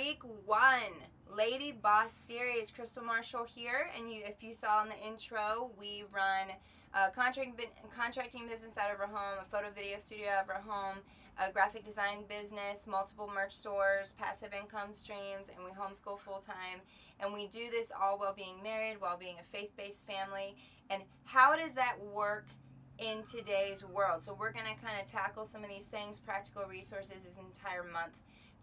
Week 1, Lady Boss Series. Crystal Marshall here, and if you saw in the intro, we run a contracting business out of our home, a photo video studio out of our home, a graphic design business, multiple merch stores, passive income streams, and we homeschool full-time. And we do this all while being married, while being a faith-based family. And how does that work in today's world? So we're going to kind of tackle some of these things, practical resources, this entire month.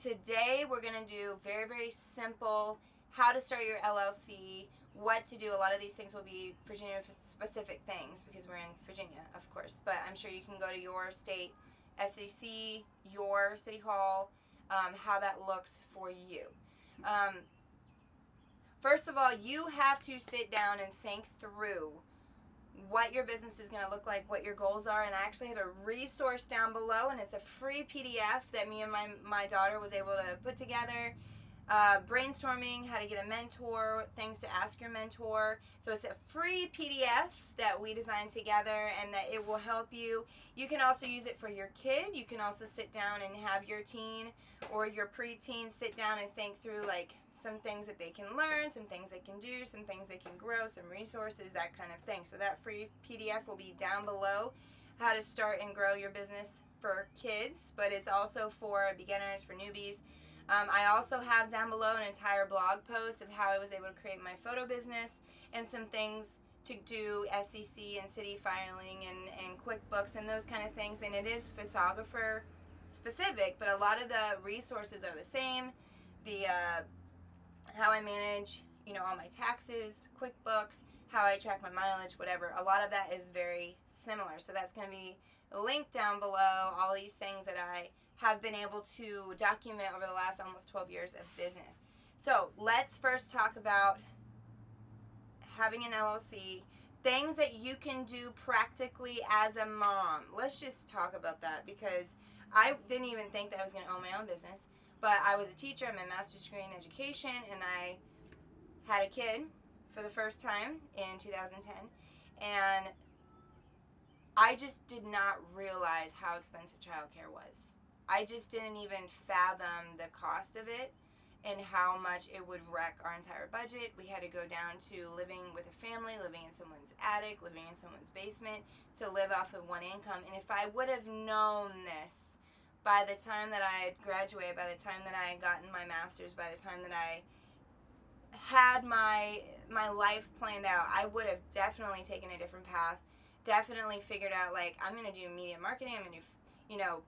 Today we're going to do very, very simple, how to start your LLC, what to do. A lot of these things will be Virginia-specific things because we're in Virginia, of course. But I'm sure you can go to your state SEC, your city hall, how that looks for you. First of all, you have to sit down and think through what your business is going to look like, what your goals are, and I actually have a resource down below, and it's a free PDF that me and my daughter was able to put together, brainstorming how to get a mentor, things to ask your mentor. So it's a free PDF that we designed together, and that it will help you. You can also use it for your kid. You can also sit down and have your teen or your preteen sit down and think through like some things that they can learn, some things they can do, some things they can grow, some resources, that kind of thing. So that free PDF will be down below, how to start and grow your business for kids, but it's also for beginners, for newbies. I also have down below an entire blog post of how I was able to create my photo business and some things to do SEC and city filing and QuickBooks and those kind of things. And it is photographer specific, but a lot of the resources are the same. The how I manage, all my taxes, QuickBooks, how I track my mileage, whatever. A lot of that is very similar. So that's going to be linked down below, all these things that I have been able to document over the last almost 12 years of business. So let's first talk about having an LLC, things that you can do practically as a mom. Let's just talk about that because I didn't even think that I was going to own my own business, but I was a teacher. I have my master's degree in education, and I had a kid for the first time in 2010, and I just did not realize how expensive childcare was. I just didn't even fathom the cost of it and how much it would wreck our entire budget. We had to go down to living with a family, living in someone's attic, living in someone's basement to live off of one income. And if I would have known this by the time that I had graduated, by the time that I had gotten my master's, by the time that I had my life planned out, I would have definitely taken a different path, definitely figured out, like, I'm going to do media marketing, I'm going to do,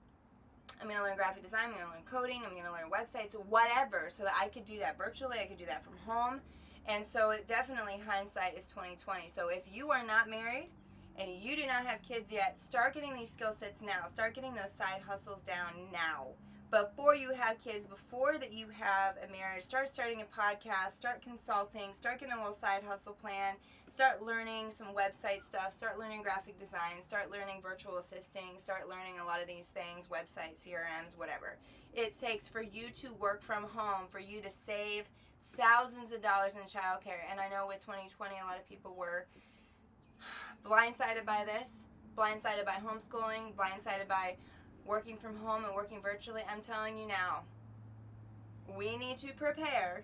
I'm going to learn graphic design, I'm going to learn coding, I'm going to learn websites, whatever, so that I could do that virtually, I could do that from home. And so it definitely, hindsight is 2020. So if you are not married and you do not have kids yet, start getting these skill sets now. Start getting those side hustles down now. Before you have kids, before that you have a marriage, start starting a podcast, start consulting, start getting a little side hustle plan, start learning some website stuff, start learning graphic design, start learning virtual assisting, start learning a lot of these things, websites, CRMs, whatever. It takes for you to work from home, for you to save thousands of dollars in childcare. And I know with 2020, a lot of people were blindsided by this, blindsided by homeschooling, blindsided by working from home and working virtually. I'm telling you now, we need to prepare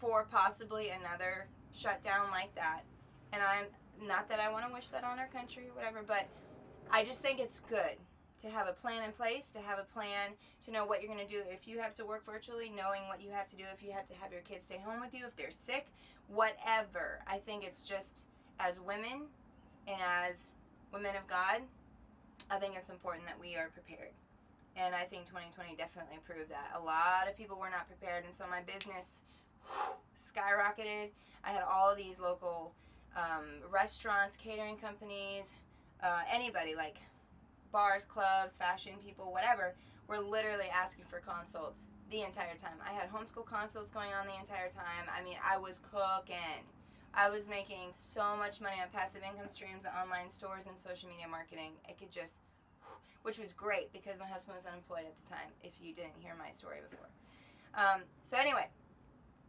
for possibly another shutdown like that. And I'm not that I want to wish that on our country or whatever, but I just think it's good to have a plan in place, to have a plan, to know what you're going to do. If you have to work virtually, knowing what you have to do, if you have to have your kids stay home with you, if they're sick, whatever. I think it's just, as women and as women of God, I think it's important that we are prepared. And I think 2020 definitely proved that. A lot of people were not prepared, and so my business skyrocketed. I had all of these local restaurants, catering companies, anybody, like bars, clubs, fashion people, whatever, were literally asking for consults the entire time. I had homeschool consults going on the entire time. I mean, I was cooking. I was making so much money on passive income streams, online stores, and social media marketing. It could just, which was great because my husband was unemployed at the time, if you didn't hear my story before. So anyway,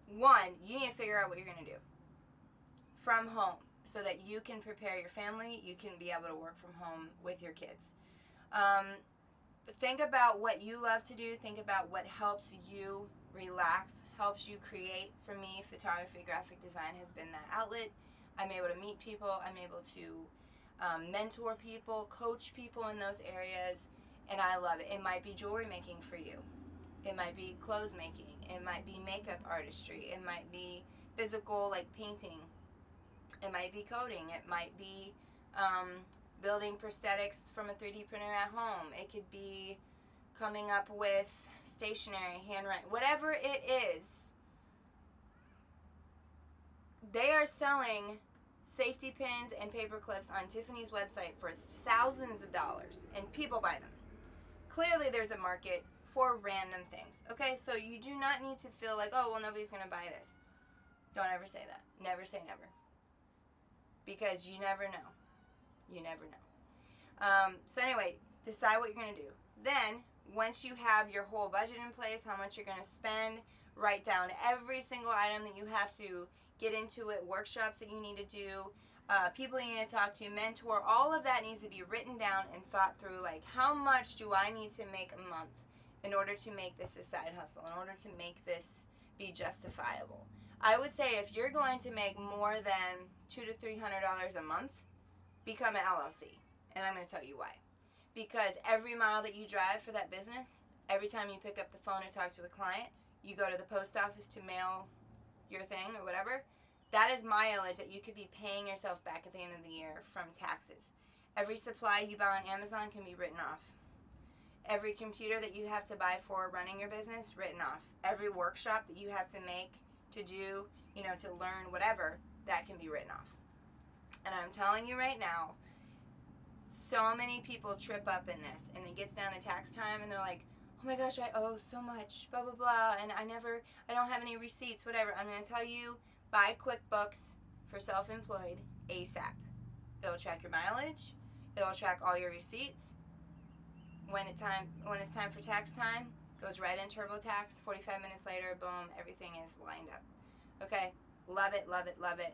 one, you need to figure out what you're going to do from home so that you can prepare your family, you can be able to work from home with your kids. Think about what you love to do. Think about what helps you relax, helps you create. For me, photography, graphic design has been that outlet. I'm able to meet people. I'm able to mentor people, coach people in those areas, and I love it. It might be jewelry making for you. It might be clothes making. It might be makeup artistry. It might be physical, like painting. It might be coding. It might be building prosthetics from a 3D printer at home. It could be coming up with stationery, handwriting, whatever it is. They are selling safety pins and paper clips on Tiffany's website for thousands of dollars, and people buy them. Clearly there's a market for random things. Okay, so you do not need to feel like, oh, well, nobody's going to buy this. Don't ever say that. Never say never. Because you never know. You never know. So anyway, decide what you're going to do. Then, once you have your whole budget in place, how much you're going to spend, write down every single item that you have to get into it, workshops that you need to do, people you need to talk to, mentor, all of that needs to be written down and thought through, like, how much do I need to make a month in order to make this a side hustle, in order to make this be justifiable? I would say if you're going to make more than $200 to $300 a month, become an LLC. And I'm going to tell you why. Because every mile that you drive for that business, every time you pick up the phone and talk to a client, you go to the post office to mail your thing or whatever, that is mileage that you could be paying yourself back at the end of the year from taxes. Every supply you buy on Amazon can be written off. Every computer that you have to buy for running your business, written off. Every workshop that you have to make, to do, to learn whatever, that can be written off. And I'm telling you right now, so many people trip up in this, and it gets down to tax time, and they're like, oh my gosh, I owe so much, blah, blah, blah, and I don't have any receipts, whatever. I'm going to tell you, buy QuickBooks for self-employed ASAP. It'll track your mileage. It'll track all your receipts. When it's time for tax time, goes right in TurboTax. 45 minutes later, boom, everything is lined up. Okay, love it, love it, love it.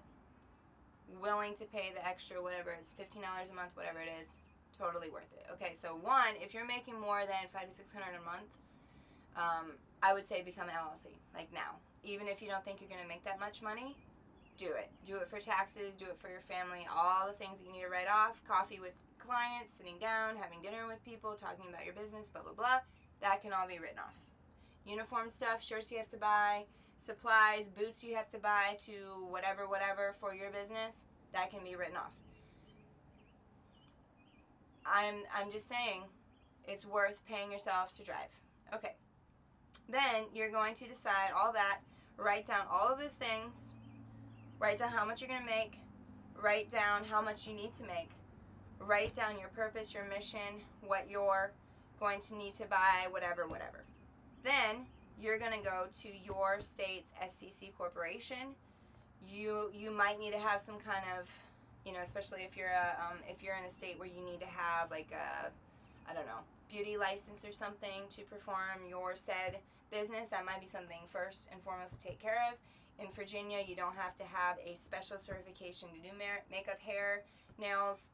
Willing to pay the extra, whatever, it's $15 a month, whatever it is, totally worth it. Okay, so one, if you're making more than $500 to $600 a month, I would say become an LLC, like now. Even if you don't think you're going to make that much money, do it. Do it for taxes, do it for your family, all the things that you need to write off, coffee with clients, sitting down, having dinner with people, talking about your business, blah, blah, blah, that can all be written off. Uniform stuff, shirts you have to buy, supplies, boots you have to buy to whatever for your business, that can be written off. I'm just saying, it's worth paying yourself to drive. Okay. Then you're going to decide all that, write down all of those things, write down how much you're going to make, write down how much you need to make, write down your purpose, your mission, what you're going to need to buy, whatever. Then you're going to go to your state's SEC corporation. You might need to have some kind of, especially if you're in a state where you need to have like a, beauty license or something to perform your said business. That might be something first and foremost to take care of. In Virginia, you don't have to have a special certification to do makeup, hair, nails,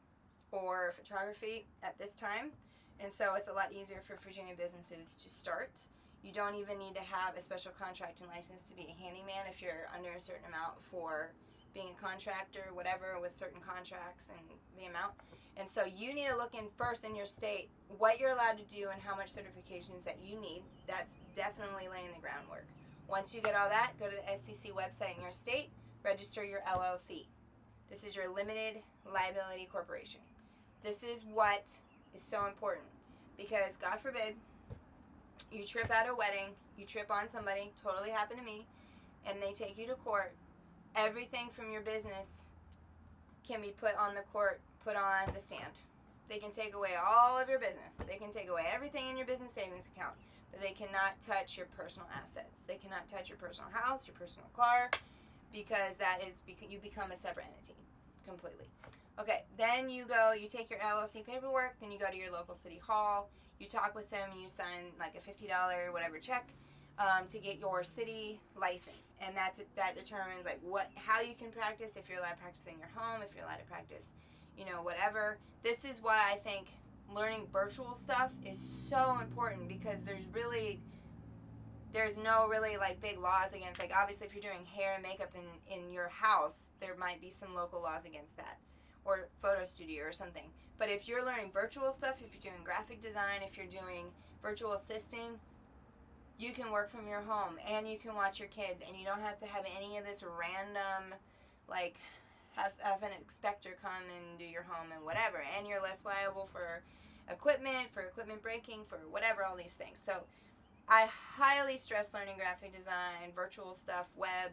or photography at this time. And so it's a lot easier for Virginia businesses to start. You don't even need to have a special contracting license to be a handyman if you're under a certain amount for being a contractor, whatever, with certain contracts and the amount. And so you need to look in first in your state what you're allowed to do and how much certifications that you need. That's definitely laying the groundwork. Once you get all that, go to the SEC website in your state, register your LLC. This is your limited liability corporation. This is what is so important because, God forbid, you trip at a wedding, you trip on somebody, totally happened to me, and they take you to court. Everything from your business can be put on the stand. They can take away all of your business. They can take away everything in your business savings account, but they cannot touch your personal assets. They cannot touch your personal house, your personal car, because you become a separate entity completely. Okay, then you take your LLC paperwork, then you go to your local city hall, you talk with them, you sign like a $50 whatever check to get your city license, and that determines like how you can practice, if you're allowed to practice in your home, if you're allowed to practice, whatever. This is why I think learning virtual stuff is so important because there's really there's no really like big laws against, like obviously if you're doing hair and makeup in your house, there might be some local laws against that, or photo studio or something. But if you're learning virtual stuff, if you're doing graphic design, if you're doing virtual assisting, you can work from your home and you can watch your kids, and you don't have to have any of this random like have an inspector come and do your home and whatever, and you're less liable for equipment breaking, for whatever, all these things. So I highly stress learning graphic design, virtual stuff, web,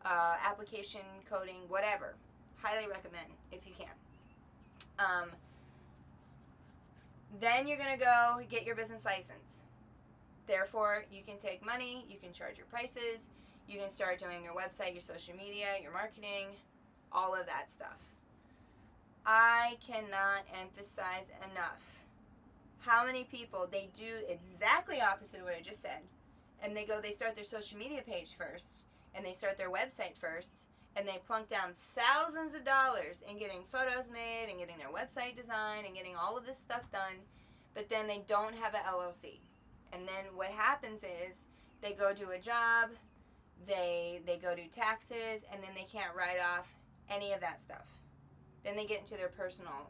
application coding, whatever. Highly recommend if you can. Then you're going to go get your business license. Therefore, you can take money, you can charge your prices, you can start doing your website, your social media, your marketing, all of that stuff. I cannot emphasize enough how many people, they do exactly opposite of what I just said, and they start their social media page first, and they start their website first, and they plunk down thousands of dollars in getting photos made and getting their website designed and getting all of this stuff done, but then they don't have an LLC. And then what happens is they go do a job, they go do taxes, and then they can't write off any of that stuff. Then they get into their personal,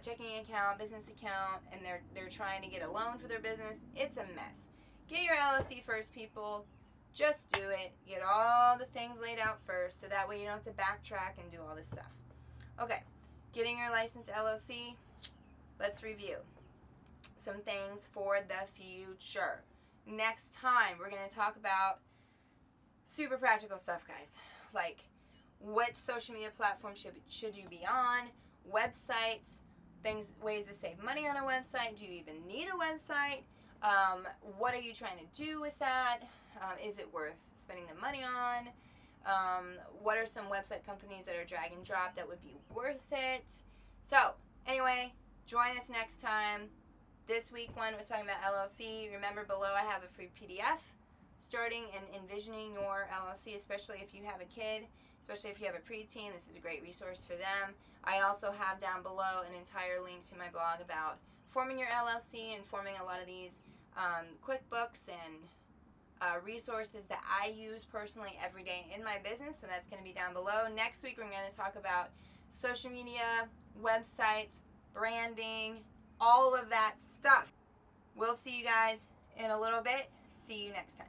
checking account, business account, and they're trying to get a loan for their business. It's a mess. Get your LLC first, people. Just do it. Get all the things laid out first, so that way you don't have to backtrack and do all this stuff. Okay, getting your licensed LLC. Let's review some things for the future. Next time, we're going to talk about super practical stuff, guys. Like, what social media platform should you be on? Websites, ways to save money on a website. Do you even need a website? What are you trying to do with that? Is it worth spending the money on? What are some website companies that are drag and drop that would be worth it? So, anyway, join us next time. This week one was talking about LLC. Remember, below I have a free PDF starting and envisioning your LLC, especially if you have a kid, especially if you have a preteen. This is a great resource for them. I also have down below an entire link to my blog about forming your LLC and forming a lot of these QuickBooks and resources that I use personally every day in my business. So that's going to be down below. Next week we're going to talk about social media, websites, branding, all of that stuff. We'll see you guys in a little bit. See you next time.